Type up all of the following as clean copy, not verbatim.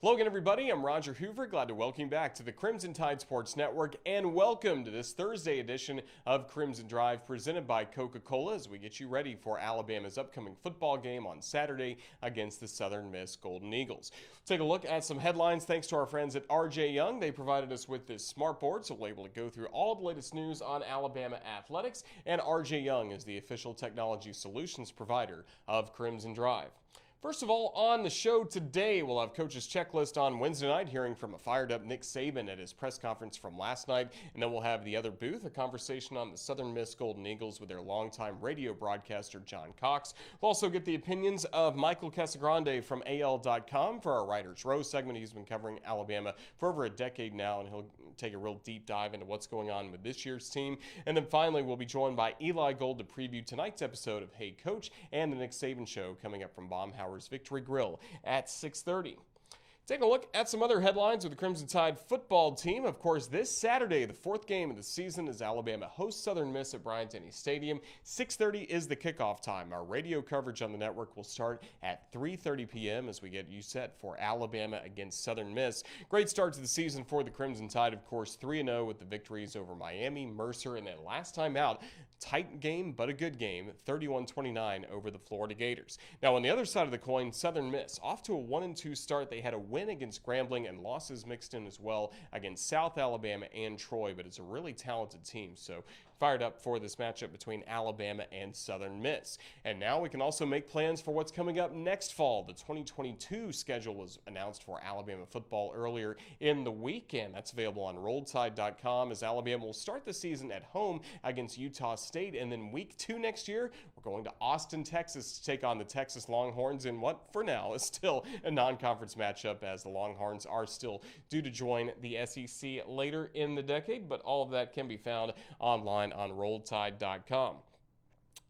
Hello again, everybody. I'm Roger Hoover. Glad to welcome you back to the Crimson Tide Sports Network, and welcome to this Thursday edition of Crimson Drive presented by Coca-Cola as we get you ready for Alabama's upcoming football game on Saturday against the Southern Miss Golden Eagles. Take a look at some headlines thanks to our friends at RJ Young. They provided us with this smart board, so we're able to go through all of the latest news on Alabama athletics, and RJ Young is the official technology solutions provider of Crimson Drive. First of all, on the show today, we'll have Coach's Checklist on Wednesday night, hearing from a fired-up Nick Saban at his press conference from last night. And then we'll have the other booth, a conversation on the Southern Miss Golden Eagles with their longtime radio broadcaster, John Cox. We'll also get the opinions of Michael Casagrande from AL.com for our Writers' Row segment. He's been covering Alabama for over a decade now, and he'll take a real deep dive into what's going on with this year's team. And then finally, we'll be joined by Eli Gold to preview tonight's episode of Hey Coach and the Nick Saban Show coming up from Baumhauer's Victory Grill at 6:30. Take a look at some other headlines with the Crimson Tide football team. Of course, this Saturday, the fourth game of the season, as Alabama hosts Southern Miss at Bryant-Denny Stadium. 6:30 is the kickoff time. Our radio coverage on the network will start at 3:30 p.m. as we get you set for Alabama against Southern Miss. Great start to the season for the Crimson Tide, of course, 3-0 with the victories over Miami, Mercer, and then last time out, tight game but a good game, 31-29 over the Florida Gators. Now, on the other side of the coin, Southern Miss, off to a 1-2 start. They had a win against Grambling and losses mixed in as well against South Alabama and Troy, but it's a really talented team, so fired up for this matchup between Alabama and Southern Miss. And now we can also make plans for what's coming up next fall. The 2022 schedule was announced for Alabama football earlier in the week, and that's available on RolledTide.com, as Alabama will start the season at home against Utah State, and then week 2 next year, we're going to Austin, Texas to take on the Texas Longhorns in what, for now, is still a non-conference matchup, as the Longhorns are still due to join the SEC later in the decade, but all of that can be found online on RolledTide.com.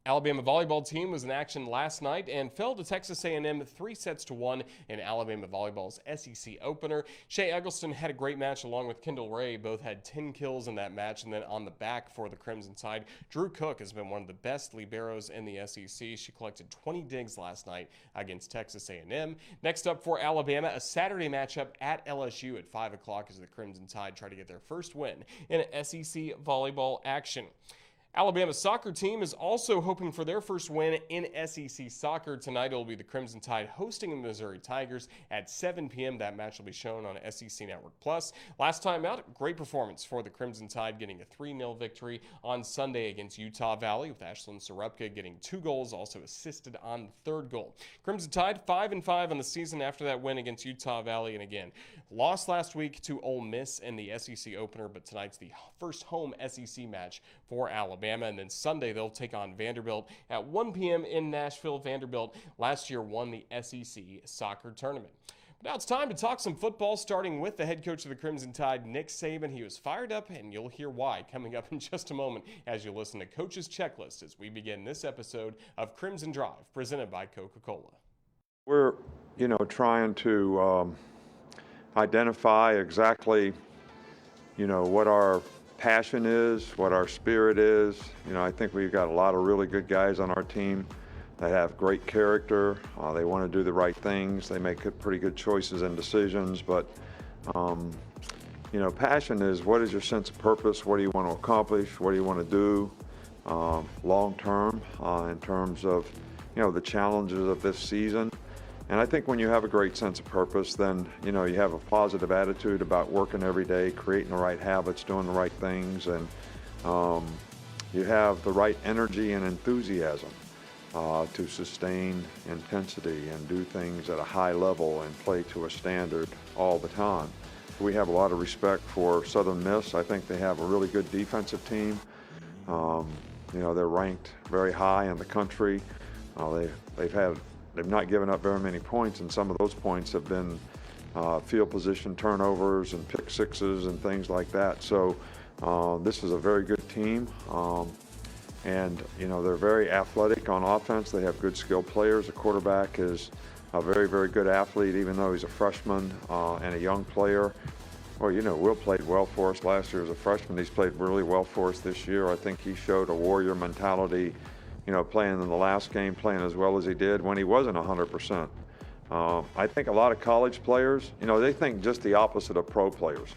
Alabama volleyball team was in action last night and fell to Texas A&M 3-1 in Alabama volleyball's SEC opener. Shea Eggleston had a great match along with Kendall Ray. Both had 10 kills in that match. And then on the back for the Crimson Tide, Drew Cook has been one of the best liberos in the SEC. She collected 20 digs last night against Texas A&M. Next up for Alabama, a Saturday matchup at LSU at 5 o'clock as the Crimson Tide try to get their first win in SEC volleyball action. Alabama's soccer team is also hoping for their first win in SEC soccer. Tonight it will be the Crimson Tide hosting the Missouri Tigers at 7 p.m. That match will be shown on SEC Network Plus. Last time out, great performance for the Crimson Tide, getting a 3-0 victory on Sunday against Utah Valley, with Ashlyn Sorupka getting 2 goals, also assisted on the third goal. Crimson Tide 5-5 on the season after that win against Utah Valley, and again, lost last week to Ole Miss in the SEC opener, but tonight's the first home SEC match for Alabama. And then Sunday they'll take on Vanderbilt at 1 p.m. in Nashville. Vanderbilt last year won the SEC soccer tournament. But now it's time to talk some football, starting with the head coach of the Crimson Tide, Nick Saban. He was fired up, and you'll hear why coming up in just a moment as you listen to Coach's Checklist as we begin this episode of Crimson Drive, presented by Coca-Cola. We're, trying to identify exactly, what our passion is, what our spirit is. I think we've got a lot of really good guys on our team that have great character. They want to do the right things. They make pretty good choices and decisions. But, passion is, what is your sense of purpose? What do you want to accomplish? What do you want to do long term in terms of, the challenges of this season? And I think when you have a great sense of purpose, then, you have a positive attitude about working every day, creating the right habits, doing the right things, and you have the right energy and enthusiasm to sustain intensity and do things at a high level and play to a standard all the time. We have a lot of respect for Southern Miss. I think they have a really good defensive team. They're ranked very high in the country. They've not given up very many points, and some of those points have been field position turnovers and pick sixes and things like that. So this is a very good team, and they're very athletic on offense. They have good skilled players. The quarterback is a very, very good athlete, even though he's a freshman and a young player. Well, Will played well for us last year as a freshman. He's played really well for us this year. I think he showed a warrior mentality, playing in the last game, playing as well as he did when he wasn't 100%. I think a lot of college players, they think just the opposite of pro players.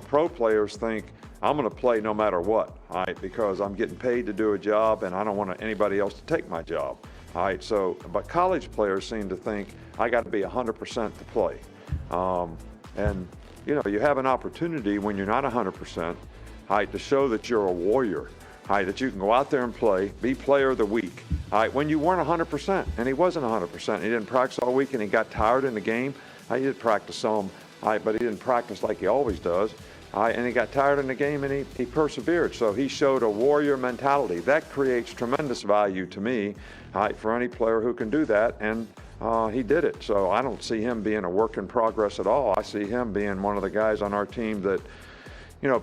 Pro players think, I'm going to play no matter what, all right, because I'm getting paid to do a job and I don't want anybody else to take my job. All right, but college players seem to think I got to be 100% to play. And, you have an opportunity when you're not 100%, all right, to show that you're a warrior, all right, that you can go out there and play, be player of the week. All right, when you weren't 100%, and he wasn't 100%, he didn't practice all week and he got tired in the game. He did practice some, all right, but he didn't practice like he always does. All right, and he got tired in the game and he persevered. So he showed a warrior mentality. That creates tremendous value to me, all right, for any player who can do that. And he did it. So I don't see him being a work in progress at all. I see him being one of the guys on our team that,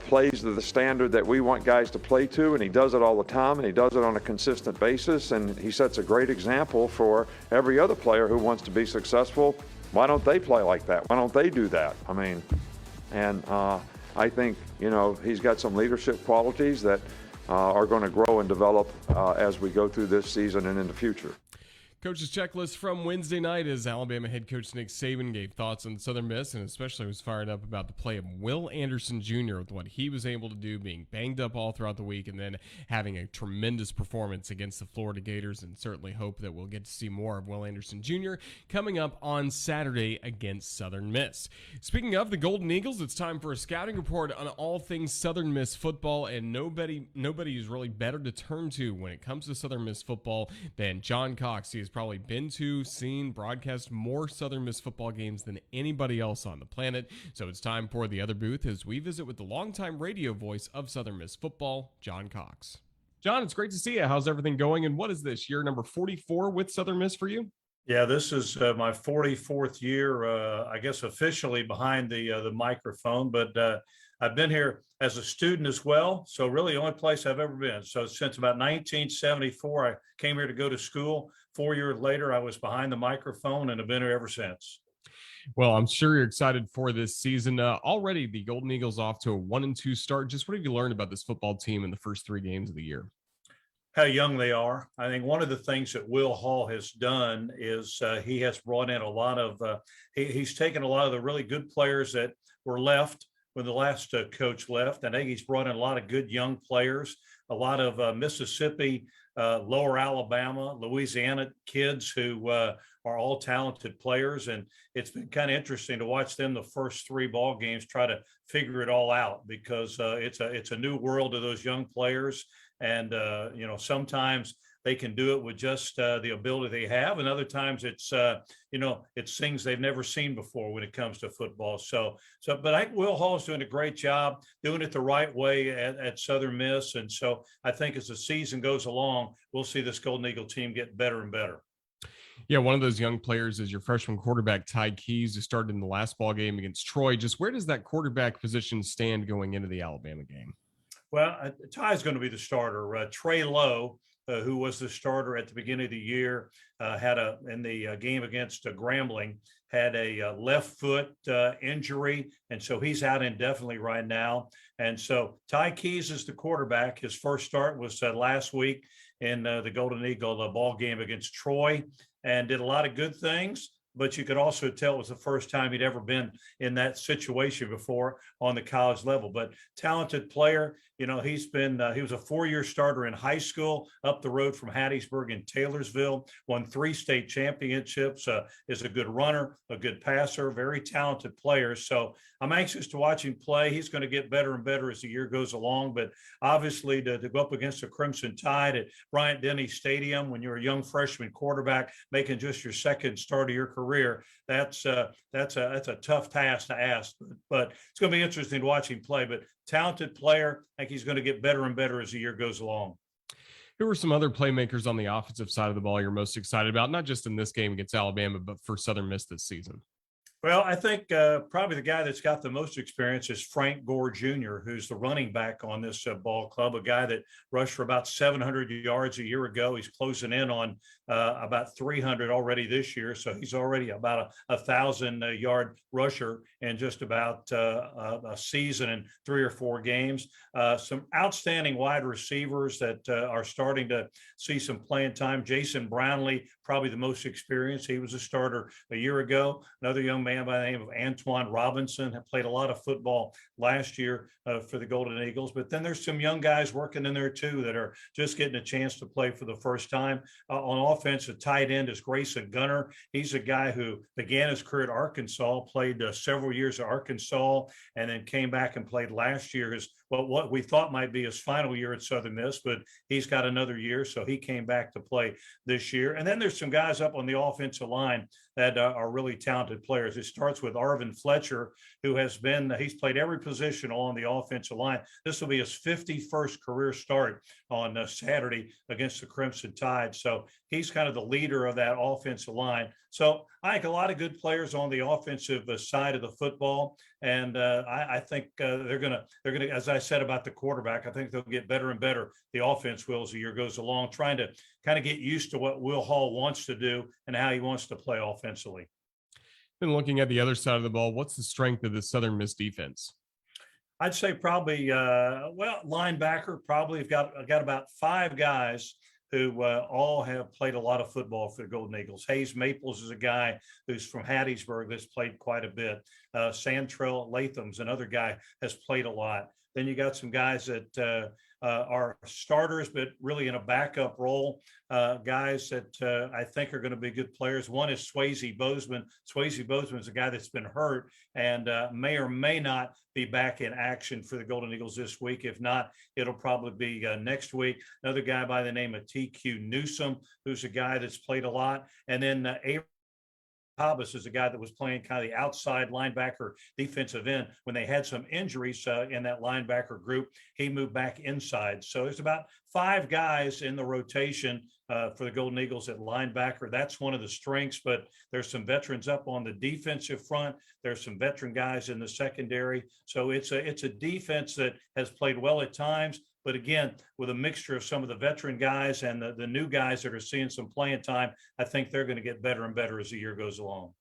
plays to the standard that we want guys to play to, and he does it all the time, and he does it on a consistent basis, and he sets a great example for every other player who wants to be successful. Why don't they play like that? Why don't they do that? I think, he's got some leadership qualities that are going to grow and develop as we go through this season and in the future. Coach's checklist from Wednesday night as Alabama head coach Nick Saban gave thoughts on Southern Miss and especially was fired up about the play of Will Anderson Jr. with what he was able to do, being banged up all throughout the week and then having a tremendous performance against the Florida Gators, and certainly hope that we'll get to see more of Will Anderson Jr. coming up on Saturday against Southern Miss. Speaking of the Golden Eagles, it's time for a scouting report on all things Southern Miss football, and nobody is really better to turn to when it comes to Southern Miss football than John Cox. He has probably been to, seen, broadcast more Southern Miss football games than anybody else on the planet. So it's time for the other booth as we visit with the longtime radio voice of Southern Miss football, John Cox. John, it's great to see you. How's everything going? And what is this, year number 44 with Southern Miss for you? Yeah, this is my 44th year, I guess officially behind the microphone, but I've been here as a student as well. So really the only place I've ever been. So since about 1974, I came here to go to school. 4 years later, I was behind the microphone and have been here ever since. Well, I'm sure you're excited for this season. Already the Golden Eagles off to a 1-2 start. Just what have you learned about this football team in the first 3 games of the year? How young they are. I think one of the things that Will Hall has done is he has brought in a lot of, he's taken a lot of the really good players that were left when the last coach left. I think he's brought in a lot of good young players, a lot of Mississippi, Lower Alabama, Louisiana kids who are all talented players. And it's been kind of interesting to watch them the first 3 ball games try to figure it all out, because it's a new world to those young players. And, sometimes they can do it with just the ability they have. And other times it's, it's things they've never seen before when it comes to football. But I think Will Hall's doing a great job doing it the right way at Southern Miss. And so I think as the season goes along, we'll see this Golden Eagle team get better and better. Yeah, one of those young players is your freshman quarterback, Ty Keys, who started in the last ball game against Troy. Just where does that quarterback position stand going into the Alabama game? Well, Ty is going to be the starter. Trey Lowe, who was the starter at the beginning of the year, in the game against Grambling, had a left foot injury, and so he's out indefinitely right now. And so Ty Keys is the quarterback. His first start was last week in the Golden Eagle ball game against Troy, and did a lot of good things. But you could also tell it was the first time he'd ever been in that situation before on the college level. But talented player, he was a 4-year starter in high school up the road from Hattiesburg in Taylorsville, won 3 state championships, is a good runner, a good passer, very talented player. So I'm anxious to watch him play. He's going to get better and better as the year goes along. But obviously to go up against the Crimson Tide at Bryant-Denny Stadium when you're a young freshman quarterback making just your second start of your career, that's a tough task to ask. But it's going to be interesting to watch him play. But talented player, I think he's going to get better and better as the year goes along. Who are some other playmakers on the offensive side of the ball you're most excited about, not just in this game against Alabama, but for Southern Miss this season? Well, I think probably the guy that's got the most experience is Frank Gore Jr., who's the running back on this ball club, a guy that rushed for about 700 yards a year ago. He's closing in on about 300 already this year. So he's already about a 1,000-yard rusher in just about a season and 3 or 4 games. Some outstanding wide receivers that are starting to see some playing time. Jason Brownlee, probably the most experienced. He was a starter a year ago. Another young man by the name of Antoine Robinson had played a lot of football last year for the Golden Eagles. But then there's some young guys working in there too that are just getting a chance to play for the first time. On offense, a tight end is Grayson Gunner. He's a guy who began his career at Arkansas, played several years at Arkansas, and then came back and played last year his what we thought might be his final year at Southern Miss, but he's got another year, so he came back to play this year. And then there's some guys up on the offensive line that are really talented players. It starts with Arvin Fletcher, who he's played every position on the offensive line. This will be his 51st career start on Saturday against the Crimson Tide. So he's kind of the leader of that offensive line. So I think a lot of good players on the offensive side of the football. And I think they're gonna, as I said about the quarterback, I think they'll get better and better. The offense will as the year goes along, trying to kind of get used to what Will Hall wants to do and how he wants to play offensively. And looking at the other side of the ball, what's the strength of the Southern Miss defense? I'd say probably, linebacker, probably have got about 5 guys who all have played a lot of football for the Golden Eagles. Hayes Maples is a guy who's from Hattiesburg that's played quite a bit. Santrell Latham's another guy has played a lot. Then you got some guys that are starters, but really in a backup role. Guys that I think are going to be good players. One is Swayze Bozeman. Swayze Bozeman is a guy that's been hurt and may or may not be back in action for the Golden Eagles this week. If not, it'll probably be next week. Another guy by the name of TQ Newsome, who's a guy that's played a lot. And then Habas is a guy that was playing kind of the outside linebacker defensive end. When they had some injuries in that linebacker group, he moved back inside. So there's about 5 guys in the rotation for the Golden Eagles at linebacker. That's one of the strengths, but there's some veterans up on the defensive front. There's some veteran guys in the secondary. So it's a defense that has played well at times. But again, with a mixture of some of the veteran guys and the new guys that are seeing some playing time, I think they're going to get better and better as the year goes along.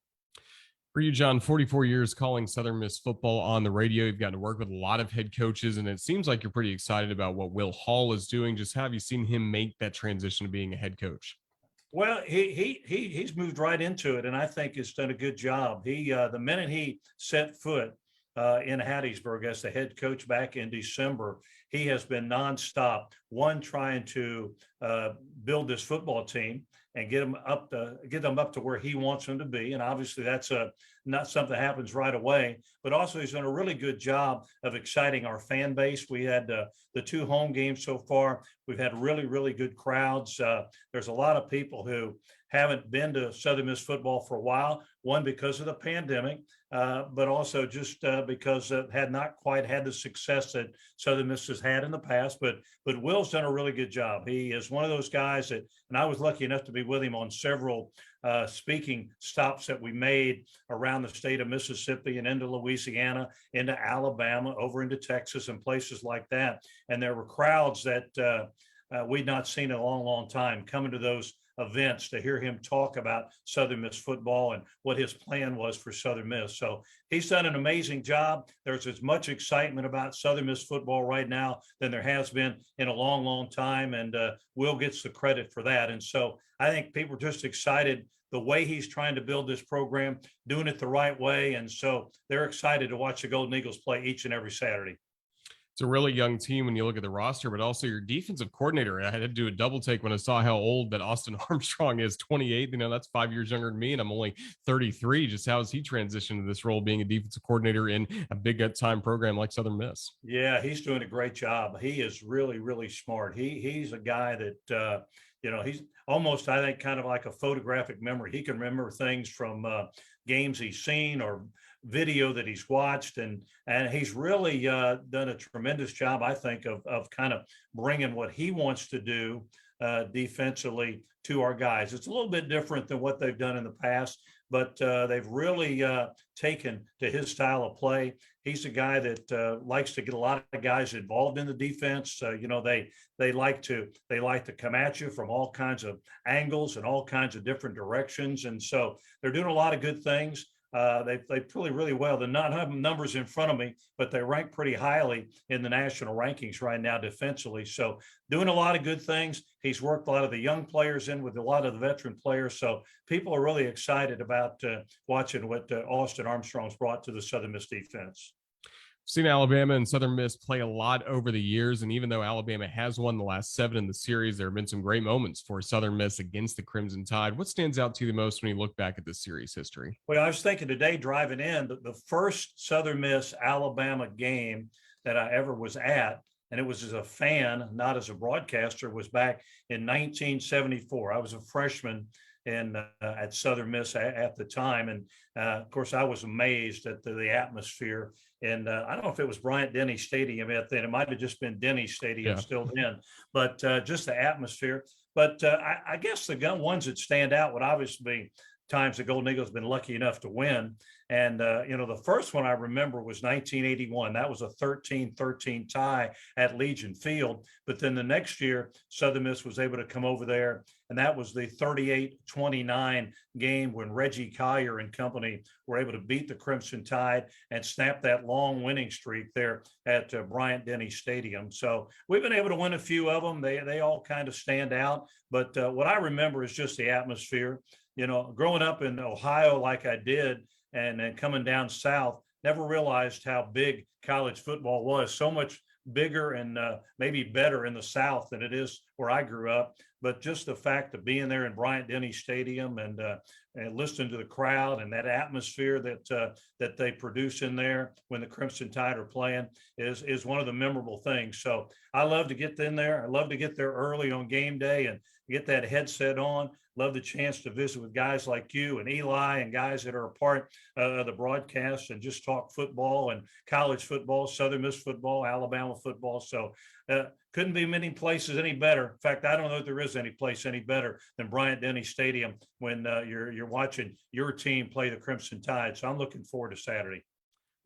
For you, John, 44 years calling Southern Miss football on the radio. You've gotten to work with a lot of head coaches, and it seems like you're pretty excited about what Will Hall is doing. Just have you seen him make that transition to being a head coach? Well, he's moved right into it, and I think has done a good job. The minute he set foot in Hattiesburg as the head coach back in December, he has been nonstop. One, trying to build this football team and get them up to where he wants them to be, and obviously that's not something that happens right away. But also, he's done a really good job of exciting our fan base. We had the 2 home games so far. We've had really, really good crowds. There's a lot of people who haven't been to Southern Miss football for a while. One, because of the pandemic, but also just because it had not quite had the success that Southern Miss has had in the past. But Will's done a really good job. He is one of those guys that, and I was lucky enough to be with him on several speaking stops that we made around the state of Mississippi and into Louisiana, into Alabama, over into Texas and places like that. And there were crowds that we'd not seen in a long, long time coming to those events to hear him talk about Southern Miss football and what his plan was for Southern Miss. So he's done an amazing job. There's as much excitement about Southern Miss football right now than there has been in a long, long time. And Will gets the credit for that. And so I think people are just excited the way he's trying to build this program, doing it the right way. And so they're excited to watch the Golden Eagles play each and every Saturday. It's a really young team when you look at the roster, but also your defensive coordinator. I had to do a double take when I saw how old that Austin Armstrong is, 28. That's 5 years younger than me, and I'm only 33. Just how has he transitioned to this role, being a defensive coordinator in a big time program like Southern Miss? Yeah, he's doing a great job. He is really, really smart. He's a guy that, he's almost, I think, kind of like a photographic memory. He can remember things from games he's seen or video that he's watched, and he's really done a tremendous job, I think, of kind of bringing what he wants to do defensively to our guys. It's a little bit different than what they've done in the past. but they've really taken to his style of play. He's a guy that likes to get a lot of guys involved in the defense. They like to come at you from all kinds of angles and all kinds of different directions, and so they're doing a lot of good things. They play really well. They're not having numbers in front of me, but they rank pretty highly in the national rankings right now defensively. So doing a lot of good things. He's worked a lot of the young players in with a lot of the veteran players. So people are really excited about watching what Austin Armstrong's brought to the Southern Miss defense. Seen Alabama and Southern Miss play a lot over the years, and even though Alabama has won the last 7 in the series, there have been some great moments for Southern Miss against the Crimson Tide. What stands out to you the most when you look back at this series history? Well, I was thinking today driving in, the first Southern Miss Alabama game that I ever was at, and it was as a fan, not as a broadcaster, was back in 1974. I was a freshman at Southern Miss at the time. And of course, I was amazed at the atmosphere. And I don't know if it was Bryant-Denny Stadium at then. It might have just been Denny Stadium still then, but just the atmosphere. But I guess the ones that stand out would obviously be times the Golden Eagles have been lucky enough to win. And, the first one I remember was 1981. That was a 13-13 tie at Legion Field. But then the next year, Southern Miss was able to come over there. And that was the 38-29 game when Reggie Collier and company were able to beat the Crimson Tide and snap that long winning streak there at Bryant-Denny Stadium. So we've been able to win a few of them. They all kind of stand out. But what I remember is just the atmosphere. Growing up in Ohio like I did, and then coming down south, never realized how big college football was. So much bigger and maybe better in the South than it is where I grew up. But just the fact of being there in Bryant-Denny Stadium and listening to the crowd and that atmosphere that they produce in there when the Crimson Tide are playing is one of the memorable things. So I love to get in there. I love to get there early on game day and get that headset on. Love the chance to visit with guys like you and Eli and guys that are a part of the broadcast and just talk football and college football, Southern Miss football, Alabama football. So couldn't be many places any better. In fact, I don't know if there is any place any better than Bryant-Denny Stadium when you're watching your team play the Crimson Tide. So I'm looking forward to Saturday.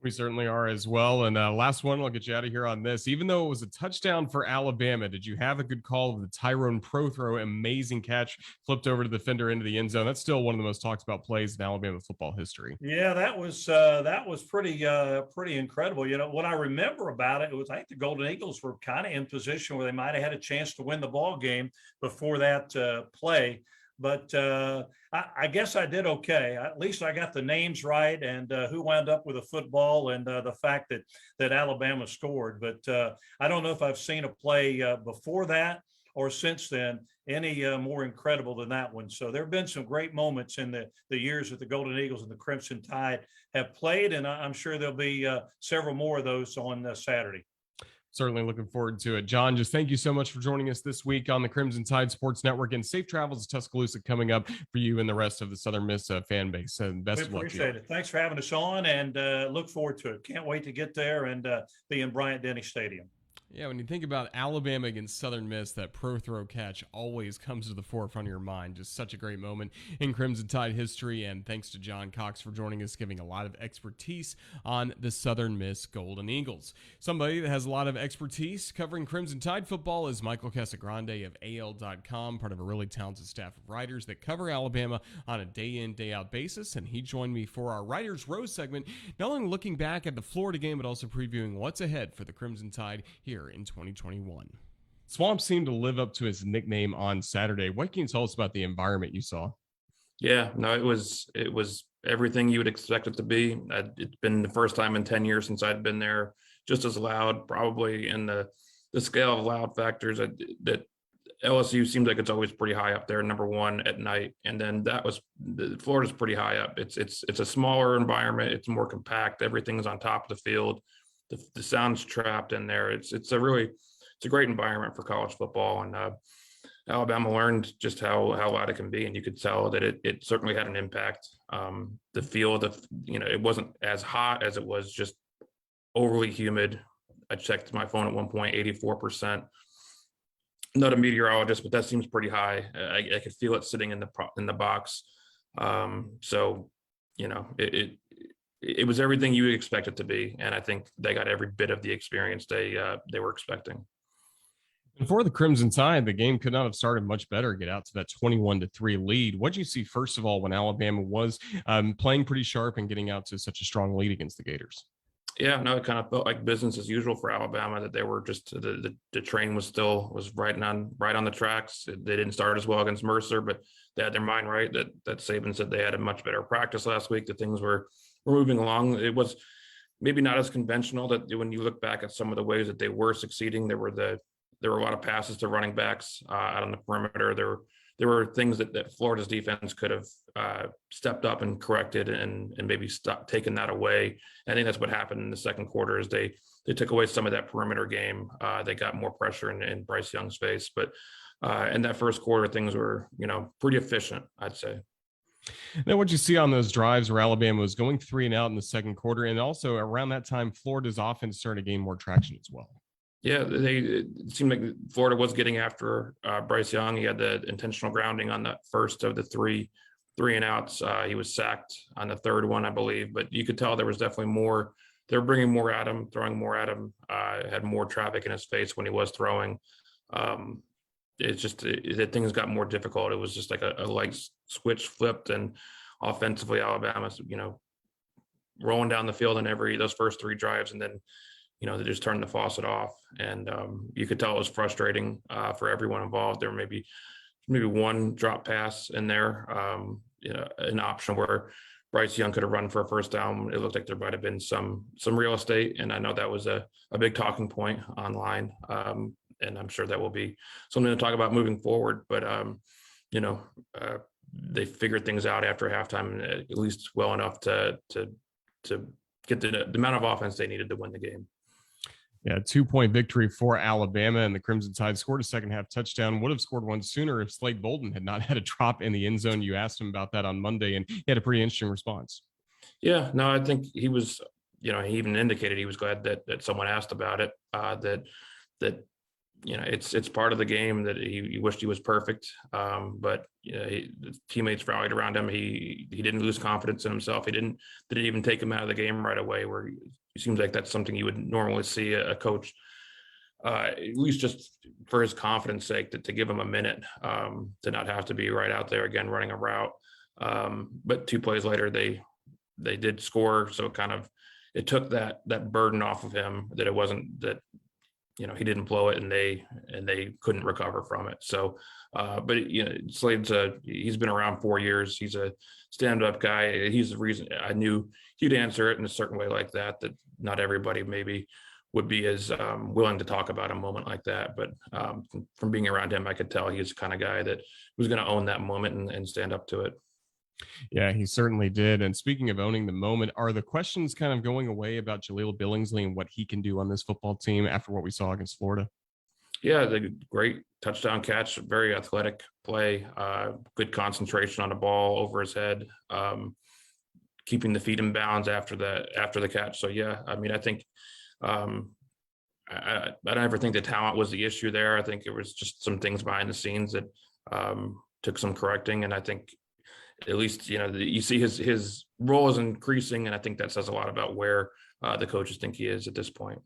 We certainly are as well. And last one, I'll get you out of here on this. Even though it was a touchdown for Alabama, did you have a good call of the Tyrone Pro throw? Amazing catch, flipped over to the defender into the end zone. That's still one of the most talked about plays in Alabama football history. Yeah, that was pretty incredible. What I remember about it was I think the Golden Eagles were kind of in position where they might have had a chance to win the ball game before that play. But I guess I did okay. At least I got the names right and who wound up with a football and the fact that Alabama scored. But I don't know if I've seen a play before that or since then any more incredible than that one. So there have been some great moments in the years that the Golden Eagles and the Crimson Tide have played, and I'm sure there'll be several more of those on Saturday. Certainly looking forward to it. John, just thank you so much for joining us this week on the Crimson Tide Sports Network, and safe travels to Tuscaloosa coming up for you and the rest of the Southern Miss fan base. And best of luck to you. Appreciate it. Thanks for having us on, and look forward to it. Can't wait to get there and be in Bryant-Denny Stadium. Yeah, when you think about Alabama against Southern Miss, that pro throw catch always comes to the forefront of your mind. Just such a great moment in Crimson Tide history, and thanks to John Cox for joining us, giving a lot of expertise on the Southern Miss Golden Eagles. Somebody that has a lot of expertise covering Crimson Tide football is Michael Casagrande of AL.com, part of a really talented staff of writers that cover Alabama on a day-in, day-out basis, and he joined me for our Writers' Row segment, not only looking back at the Florida game, but also previewing what's ahead for the Crimson Tide here in 2021. Swamp seemed to live up to his nickname on Saturday. What can you tell us about the environment you saw? Yeah, no, it was everything you would expect it to be. It's been the first time in 10 years since I'd been there, just as loud, probably in the scale of loud factors that LSU seems like it's always pretty high up there, number one at night. And then Florida's pretty high up. It's a smaller environment. It's more compact. Everything's on top of the field. The sound's trapped in there. It's a great environment for college football, and Alabama learned just how loud it can be, and you could tell that it certainly had an impact. The field, it wasn't as hot as it was just overly humid. I checked my phone at one point, 84%. Not a meteorologist, but that seems pretty high. I could feel it sitting in the box. So, it was everything you would expect it to be. And I think they got every bit of the experience they were expecting. And for the Crimson Tide, the game could not have started much better, get out to that 21-3 lead. What did you see, first of all, when Alabama was playing pretty sharp and getting out to such a strong lead against the Gators? Yeah, no, it kind of felt like business as usual for Alabama, that they were just the train was right on the tracks. They didn't start as well against Mercer, but they had their mind right that Saban said they had a much better practice last week, that things were moving along. It was maybe not as conventional, that when you look back at some of the ways that they were succeeding, there were a lot of passes to running backs out on the perimeter. There were things that Florida's defense could have stepped up and corrected and maybe taken that away. I think that's what happened in the second quarter, is they took away some of that perimeter game. They got more pressure in Bryce Young's face, but in that first quarter, things were, pretty efficient, I'd say. Now, what you see on those drives where Alabama was going 3 and out in the second quarter, and also around that time, Florida's offense started to gain more traction as well. Yeah, it seemed like Florida was getting after Bryce Young. He had the intentional grounding on the first of the three and outs. He was sacked on the third one, I believe, but you could tell there was definitely more. They were bringing more at him, throwing more at him, had more traffic in his face when he was throwing. It's just that things got more difficult. It was just like a light switch flipped, and offensively, Alabama's, rolling down the field in those first 3 drives, and then they just turned the faucet off, and you could tell it was frustrating for everyone involved. There may be one drop pass in there, an option where Bryce Young could have run for a first down. It looked like there might have been some real estate, and I know that was a big talking point online, and I'm sure that will be something to talk about moving forward. But they figured things out after halftime, at least well enough to get the amount of offense they needed to win the game. Yeah, 2-point victory for Alabama, and the Crimson Tide scored a second half touchdown. Would have scored one sooner if Slade Bolden had not had a drop in the end zone. You asked him about that on Monday, and he had a pretty interesting response. Yeah, no, I think he was, he even indicated he was glad that someone asked about it, that it's part of the game, that he wished he was perfect. But the teammates rallied around him. He didn't lose confidence in himself. He didn't even take him out of the game right away, where it seems like that's something you would normally see a coach, at least just for his confidence sake, to give him a minute, to not have to be right out there again running a route. But 2 plays later, they did score, so it took that burden off of him, that it wasn't that he didn't blow it and they couldn't recover from it. So, but Slade's he's been around 4 years. He's a stand-up guy. He's the reason I knew he'd answer it in a certain way like that not everybody maybe would be as willing to talk about a moment like that. But from being around him, I could tell he's the kind of guy that was going to own that moment and stand up to it. Yeah, he certainly did. And speaking of owning the moment, are the questions kind of going away about Jaleel Billingsley and what he can do on this football team after what we saw against Florida? Yeah, the great touchdown catch, very athletic play, good concentration on the ball over his head, keeping the feet in bounds after the catch. So yeah, I mean, I think I don't ever think the talent was the issue there. I think it was just some things behind the scenes that took some correcting, and I think at least you see his role is increasing, and I think that says a lot about where the coaches think he is at this point.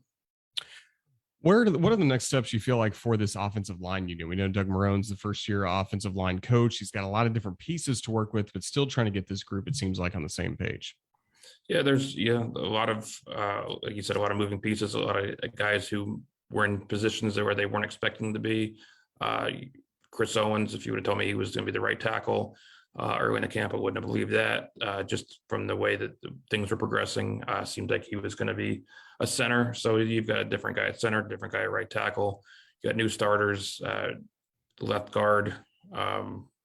What are the next steps you feel like for this offensive line? We know Doug Marone's the first-year offensive line coach. He's got a lot of different pieces to work with, but still trying to get this group, it seems like, on the same page. Yeah, there's a lot of like you said, a lot of moving pieces, a lot of guys who were in positions where they weren't expecting to be. Chris Owens, if you would have told me he was going to be the right tackle early in the camp, I wouldn't have believed that. Just from the way that things were progressing, seemed like he was going to be a center. So you've got a different guy at center, different guy at right tackle. You got new starters, left guard.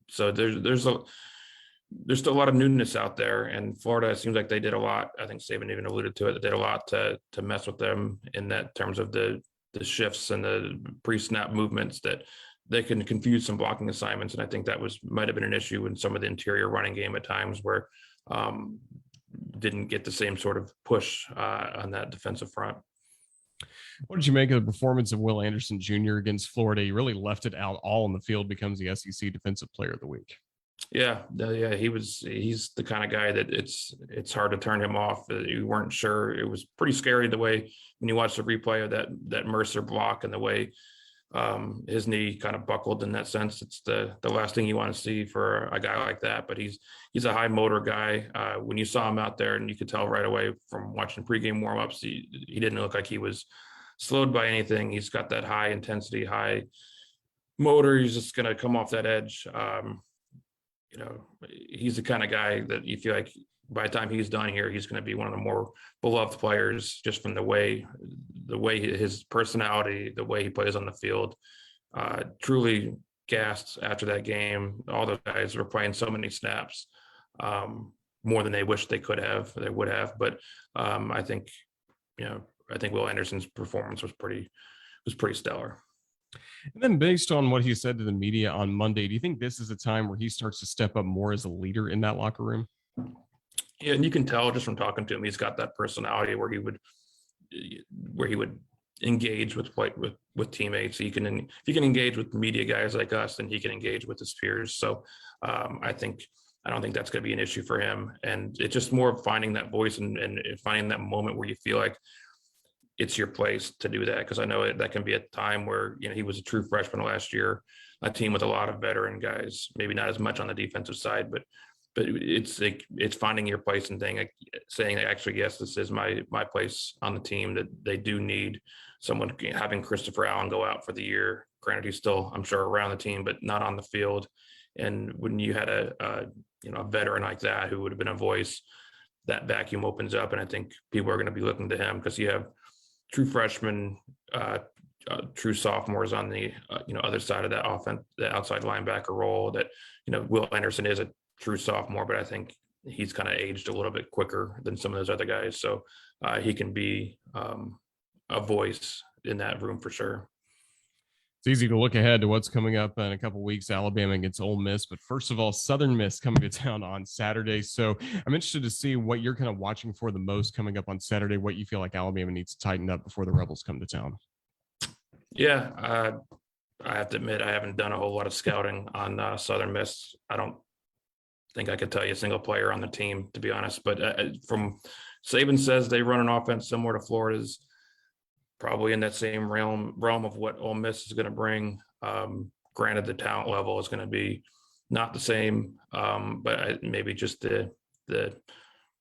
So there's still a lot of newness out there, and Florida, it seems like they did a lot. I think Saban even alluded to it. They did a lot to mess with them in that terms of the shifts and the pre-snap movements, that they can confuse some blocking assignments. And I think that might have been an issue in some of the interior running game at times, where didn't get the same sort of push on that defensive front. What did you make of the performance of Will Anderson Jr. against Florida? He really left it out all on the field, becomes the SEC Defensive Player of the Week. Yeah, he's the kind of guy that it's hard to turn him off. You weren't sure. It was pretty scary the way when you watch the replay of that Mercer block and the way his knee kind of buckled in that sense. It's the last thing you want to see for a guy like that. But he's a high motor guy. When you saw him out there, and you could tell right away from watching pregame warmups, he didn't look like he was slowed by anything. He's got that high intensity, high motor. He's just going to come off that edge. He's the kind of guy that you feel like by the time he's done here, he's going to be one of the more beloved players just from the way his personality, the way he plays on the field. Truly gassed after that game. All those guys were playing so many snaps, more than they wish they would have. But I think Will Anderson's performance was pretty stellar. And then based on what he said to the media on Monday, do you think this is a time where he starts to step up more as a leader in that locker room? Yeah, and you can tell just from talking to him, he's got that personality where he would engage with teammates. If he can engage with media guys like us, then he can engage with his peers. So I don't think that's going to be an issue for him. And it's just more of finding that voice and finding that moment where you feel like it's your place to do that. Because I know that can be a time where, he was a true freshman last year, a team with a lot of veteran guys, maybe not as much on the defensive side, but it's finding your place and saying actually, yes, this is my place on the team, that they do need someone. Having Christopher Allen go out for the year, granted he's still, I'm sure, around the team, but not on the field. And when you had a veteran like that who would have been a voice, that vacuum opens up. And I think people are going to be looking to him because you have true freshmen, true sophomores on the other side of that offense, the outside linebacker role. That Will Anderson is a true sophomore, but I think he's kind of aged a little bit quicker than some of those other guys. So he can be a voice in that room for sure. It's easy to look ahead to what's coming up in a couple of weeks. Alabama against Ole Miss, but first of all, Southern Miss coming to town on Saturday. So I'm interested to see what you're kind of watching for the most coming up on Saturday. What you feel like Alabama needs to tighten up before the Rebels come to town. Yeah, I have to admit I haven't done a whole lot of scouting on Southern Miss. I don't think I could tell you a single player on the team, to be honest. But from Saban says they run an offense similar to Florida's. Probably in that same realm of what Ole Miss is going to bring. Granted, the talent level is going to be not the same, but maybe just the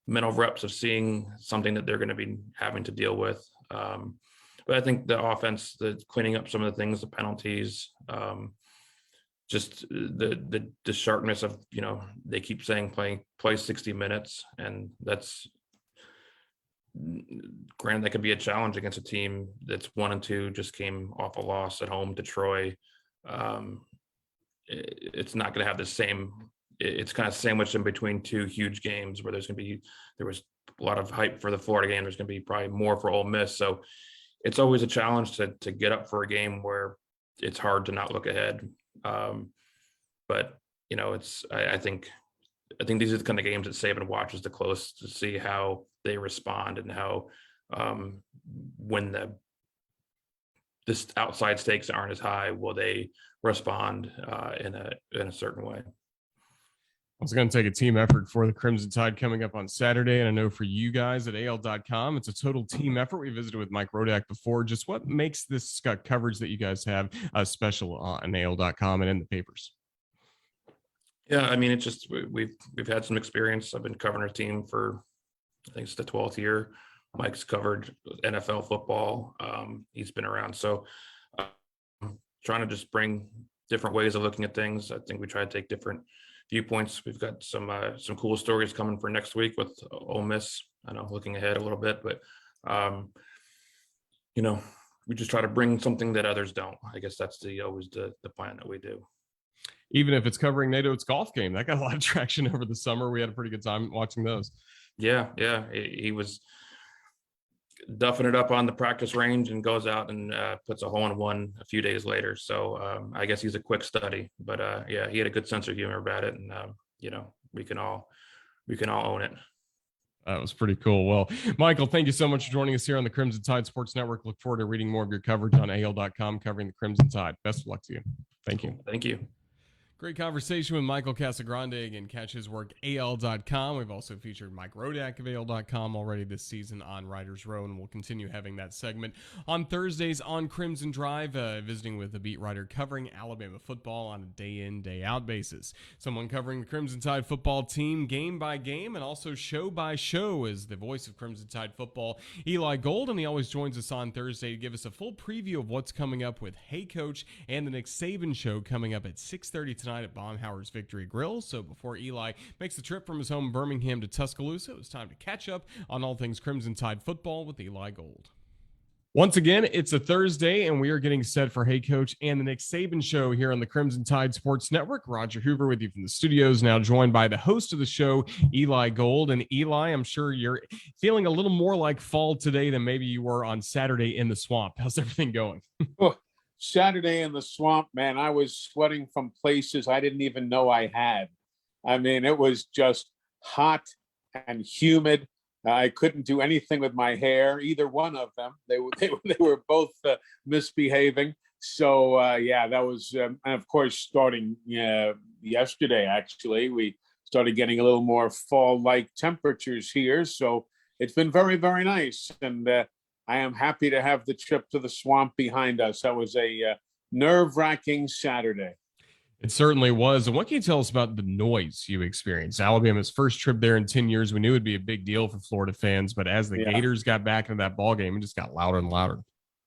mental reps of seeing something that they're going to be having to deal with. But I think the offense, the cleaning up some of the things, the penalties, just the sharpness of, they keep saying play 60 minutes, and that's, granted, that could be a challenge against a team that's 1-2, just came off a loss at home to Troy. It's not going to have the same. It's kind of sandwiched in between two huge games where there was a lot of hype for the Florida game. There's going to be probably more for Ole Miss. So it's always a challenge to get up for a game where it's hard to not look ahead. But I think these are the kind of games that Saban watches the close to see how they respond and how when this outside stakes aren't as high, will they respond in a certain way. It's going to take a team effort for the Crimson Tide coming up on Saturday. And I know for you guys at AL.com, it's a total team effort. We visited with Mike Rodak before. Just what makes this coverage that you guys have special on AL.com and in the papers? Yeah, I mean, it's just we've had some experience. I've been covering our team for, I think it's the 12th year. Mike's covered NFL football. He's been around. So trying to just bring different ways of looking at things. I think we try to take different viewpoints. We've got some cool stories coming for next week with Ole Miss. I know, looking ahead a little bit, but we just try to bring something that others don't. I guess that's always the plan that we do. Even if it's covering NATO's golf game, that got a lot of traction over the summer. We had a pretty good time watching those. Yeah. He was duffing it up on the practice range and goes out and puts a hole in one a few days later. So I guess he's a quick study, but yeah, he had a good sense of humor about it, and we can all own it. That was pretty cool. Well, Michael, thank you so much for joining us here on the Crimson Tide Sports Network. Look forward to reading more of your coverage on AL.com covering the Crimson Tide. Best of luck to you. Thank you. Thank you. Great conversation with Michael Casagrande. Again, catch his work, AL.com. We've also featured Mike Rodak of AL.com already this season on Writers Row, and we'll continue having that segment on Thursdays on Crimson Drive, visiting with a beat writer covering Alabama football on a day-in, day-out basis. Someone covering the Crimson Tide football team game by game and also show by show is the voice of Crimson Tide football, Eli Gold, and he always joins us on Thursday to give us a full preview of what's coming up with Hey Coach and the Nick Saban show coming up at 6:30 tonight at Baumhauer's Victory Grill. So before Eli makes the trip from his home in Birmingham to Tuscaloosa, it's time to catch up on all things Crimson Tide football with Eli Gold. Once again, it's a Thursday, and we are getting set for Hey Coach and the Nick Saban show here on the Crimson Tide Sports Network. Roger Hoover with you from the studios, now joined by the host of the show, Eli Gold. And Eli, I'm sure you're feeling a little more like fall today than maybe you were on Saturday in the swamp. How's everything going? Saturday in the swamp, man, I was sweating from places I didn't even know I had. I mean, it was just hot and humid. I couldn't do anything with my hair, either one of them. They were both misbehaving. So, that was, and of course, starting yesterday, actually, we started getting a little more fall-like temperatures here. So it's been very, very nice. And I am happy to have the trip to the swamp behind us. That was a nerve-wracking Saturday. It certainly was. And what can you tell us about the noise you experienced? Alabama's first trip there in 10 years. We knew it'd be a big deal for Florida fans, but as the Gators got back into that ball game, it just got louder and louder.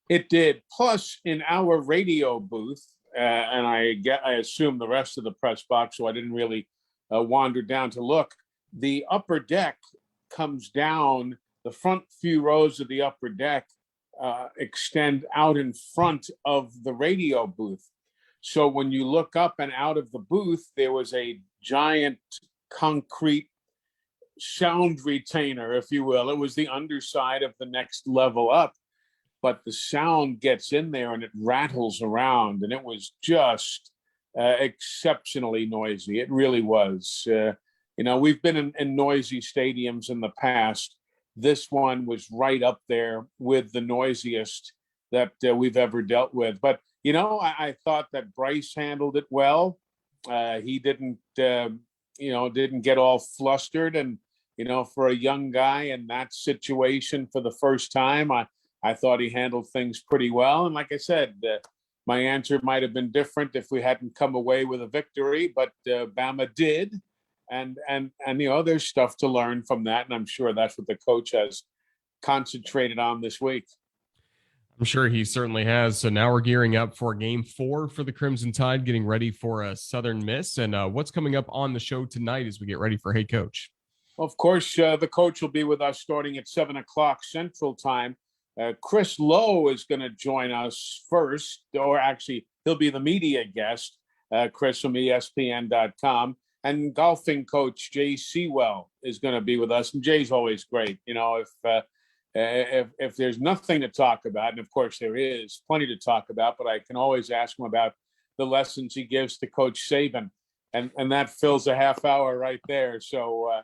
It did. Plus, in our radio booth, and I assume the rest of the press box, so I didn't really wander down to look. The upper deck comes down. The front few rows of the upper deck extend out in front of the radio booth. So when you look up and out of the booth, there was a giant concrete sound retainer, if you will. It was the underside of the next level up, but the sound gets in there and it rattles around, and it was just exceptionally noisy. It really was. We've been in noisy stadiums in the past. This one was right up there with the noisiest that we've ever dealt with. But, I thought that Bryce handled it well. He didn't get all flustered. And, for a young guy in that situation for the first time, I thought he handled things pretty well. And like I said, my answer might have been different if we hadn't come away with a victory, but Bama did. And there's stuff to learn from that. And I'm sure that's what the coach has concentrated on this week. I'm sure he certainly has. So now we're gearing up for Game 4 for the Crimson Tide, getting ready for a Southern Miss. And what's coming up on the show tonight as we get ready for Hey Coach? Of course, the coach will be with us starting at 7 o'clock Central Time. Chris Lowe is going to join us first, or actually he'll be the media guest, Chris from ESPN.com. And golfing coach Jay Sewell is going to be with us. And Jay's always great. If there's nothing to talk about, and of course there is plenty to talk about, but I can always ask him about the lessons he gives to Coach Saban. And that fills a half hour right there. So,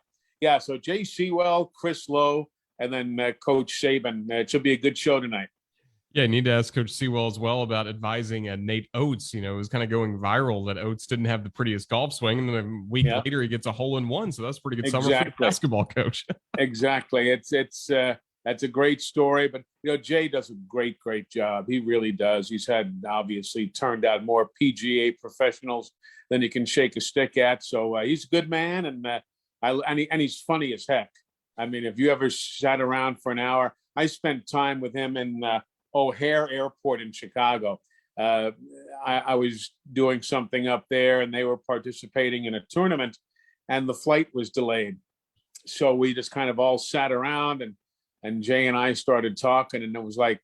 so Jay Sewell, Chris Lowe, and then Coach Saban. It should be a good show tonight. Yeah, I need to ask Coach Sewell as well about advising Nate Oates. It was kind of going viral that Oates didn't have the prettiest golf swing, and then a week later he gets a hole-in-one. So that's a pretty good summer for the basketball coach. Exactly. That's a great story, but Jay does a great job. He really does. He's had obviously turned out more PGA professionals than you can shake a stick at. So he's a good man, and he's funny as heck. I mean, if you ever sat around for an hour, I spent time with him in O'Hare Airport in Chicago. I was doing something up there, and they were participating in a tournament, and the flight was delayed. So we just kind of all sat around, and Jay and I started talking, and it was like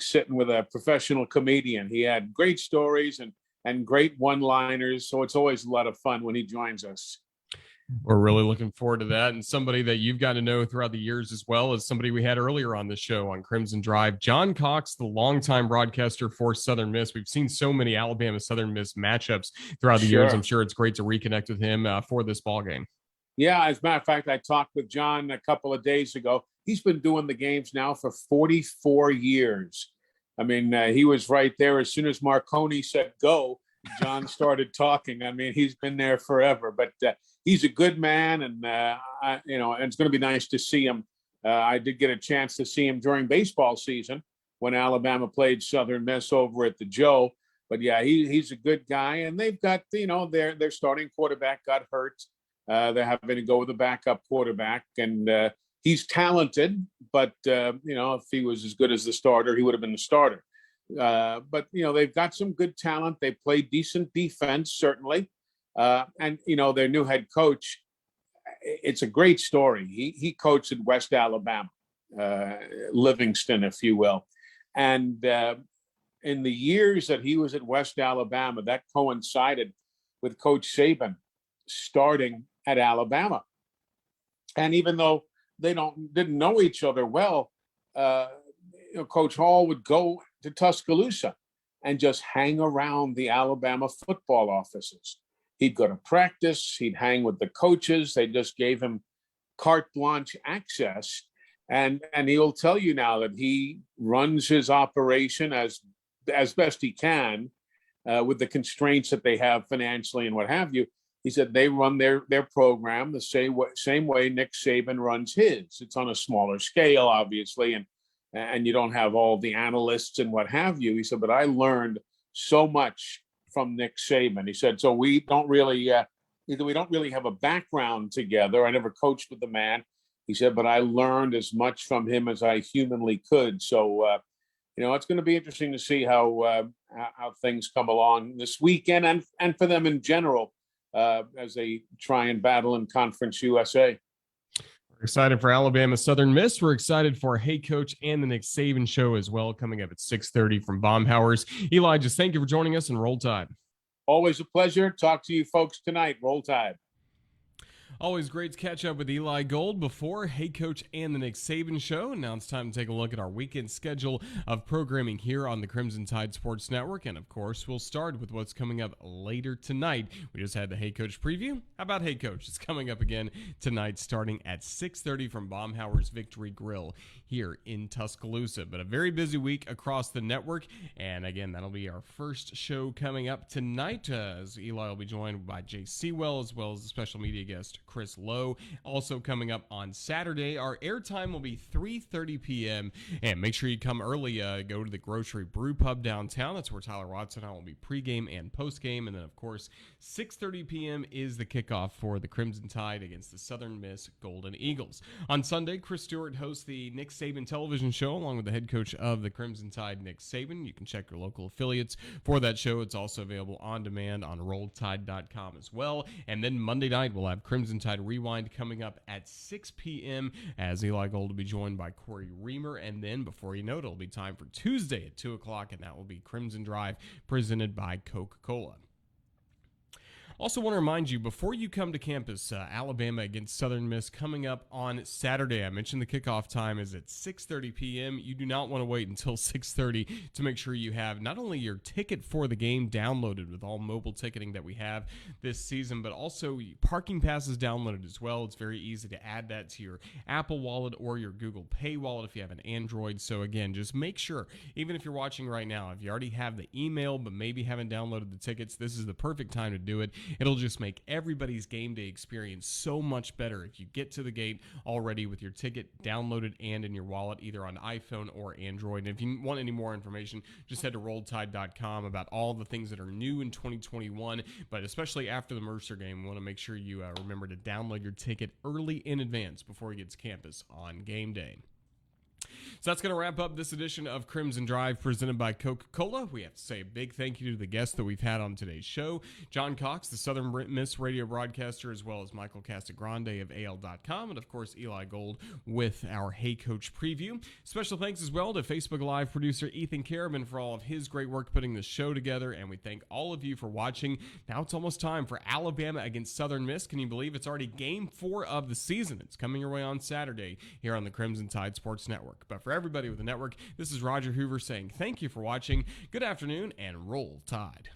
sitting with a professional comedian. He had great stories and great one-liners. So it's always a lot of fun when he joins us. We're really looking forward to that. And somebody that you've got to know throughout the years as well as somebody we had earlier on the show on Crimson Drive, John Cox, the longtime broadcaster for Southern Miss. We've seen so many Alabama Southern Miss matchups throughout the years. I'm sure it's great to reconnect with him for this ball game. Yeah, as a matter of fact, I talked with John a couple of days ago. He's been doing the games now for 44 years. I mean, he was right there as soon as Marconi said go, John started talking. I mean, he's been there forever, but he's a good man, and and it's going to be nice to see him. I did get a chance to see him during baseball season when Alabama played Southern Miss over at the Joe. But yeah, he's a good guy, and they've got their starting quarterback got hurt. They're having to go with a backup quarterback, and he's talented. But if he was as good as the starter, he would have been the starter. But they've got some good talent. They play decent defense, certainly, and their new head coach. It's a great story. He coached at West Alabama, Livingston, if you will, and in the years that he was at West Alabama, that coincided with Coach Saban starting at Alabama. And even though they didn't know each other well, Coach Hall would go to Tuscaloosa and just hang around the Alabama football offices. He'd go to practice. He'd hang with the coaches. They just gave him carte blanche access. And he'll tell you now that he runs his operation as best he can with the constraints that they have financially and what have you. He said they run their program the same way Nick Saban runs his. It's on a smaller scale, obviously, and you don't have all the analysts and what have you. He said, but I learned so much from Nick Saban. He said, so we don't really have a background together. I never coached with the man. He said, but I learned as much from him as I humanly could. So, it's going to be interesting to see how things come along this weekend and for them in general as they try and battle in Conference USA. We're excited for Alabama Southern Miss. We're excited for Hey Coach and the Nick Saban Show as well, coming up at 6:30 from Baumhauer's. Eli, just thank you for joining us, and Roll Tide. Always a pleasure. Talk to you folks tonight. Roll Tide. Always great to catch up with Eli Gold before Hey Coach and the Nick Saban Show. Now it's time to take a look at our weekend schedule of programming here on the Crimson Tide Sports Network. And of course, we'll start with what's coming up later tonight. We just had the Hey Coach preview. How about Hey Coach? It's coming up again tonight starting at 6:30 from Baumhauer's Victory Grill here in Tuscaloosa. But a very busy week across the network. And again, that'll be our first show coming up tonight as Eli will be joined by Jay Sewell as well as a special media guest, Chris Lowe. Also coming up on Saturday, our airtime will be 3:30 p.m. And make sure you come early. Go to the Grocery Brew Pub downtown. That's where Tyler Watson and I will be pregame and postgame. And then, of course, 6:30 p.m. is the kickoff for the Crimson Tide against the Southern Miss Golden Eagles. On Sunday, Chris Stewart hosts the Nick Saban television show along with the head coach of the Crimson Tide, Nick Saban. You can check your local affiliates for that show. It's also available on demand on RolledTide.com as well. And then Monday night, we'll have Crimson Tide Rewind coming up at 6 p.m. as Eli Gold will be joined by Corey Reamer. And then, before you know it, it'll be time for Tuesday at 2 o'clock, and that will be Crimson Drive presented by Coca-Cola. Also want to remind you, before you come to campus, Alabama against Southern Miss coming up on Saturday. I mentioned the kickoff time is at 6:30 p.m. You do not want to wait until 6:30 to make sure you have not only your ticket for the game downloaded with all mobile ticketing that we have this season, but also parking passes downloaded as well. It's very easy to add that to your Apple Wallet or your Google Pay wallet if you have an Android. So again, just make sure, even if you're watching right now, if you already have the email but maybe haven't downloaded the tickets, this is the perfect time to do it. It'll just make everybody's game day experience so much better if you get to the gate already with your ticket downloaded and in your wallet, either on iPhone or Android. And if you want any more information, just head to RolledTide.com about all the things that are new in 2021, but especially after the Mercer game, we want to make sure you remember to download your ticket early in advance before you get to campus on game day. So that's going to wrap up this edition of Crimson Drive presented by Coca-Cola. We have to say a big thank you to the guests that we've had on today's show. John Cox, the Southern Miss radio broadcaster, as well as Michael Casagrande of AL.com, and of course Eli Gold with our Hey Coach preview. Special thanks as well to Facebook Live producer Ethan Caravan for all of his great work putting this show together, and we thank all of you for watching. Now it's almost time for Alabama against Southern Miss. Can you believe it's already Game 4 of the season? It's coming your way on Saturday here on the Crimson Tide Sports Network. But for everybody with the network, this is Roger Hoover saying thank you for watching, good afternoon, and Roll Tide.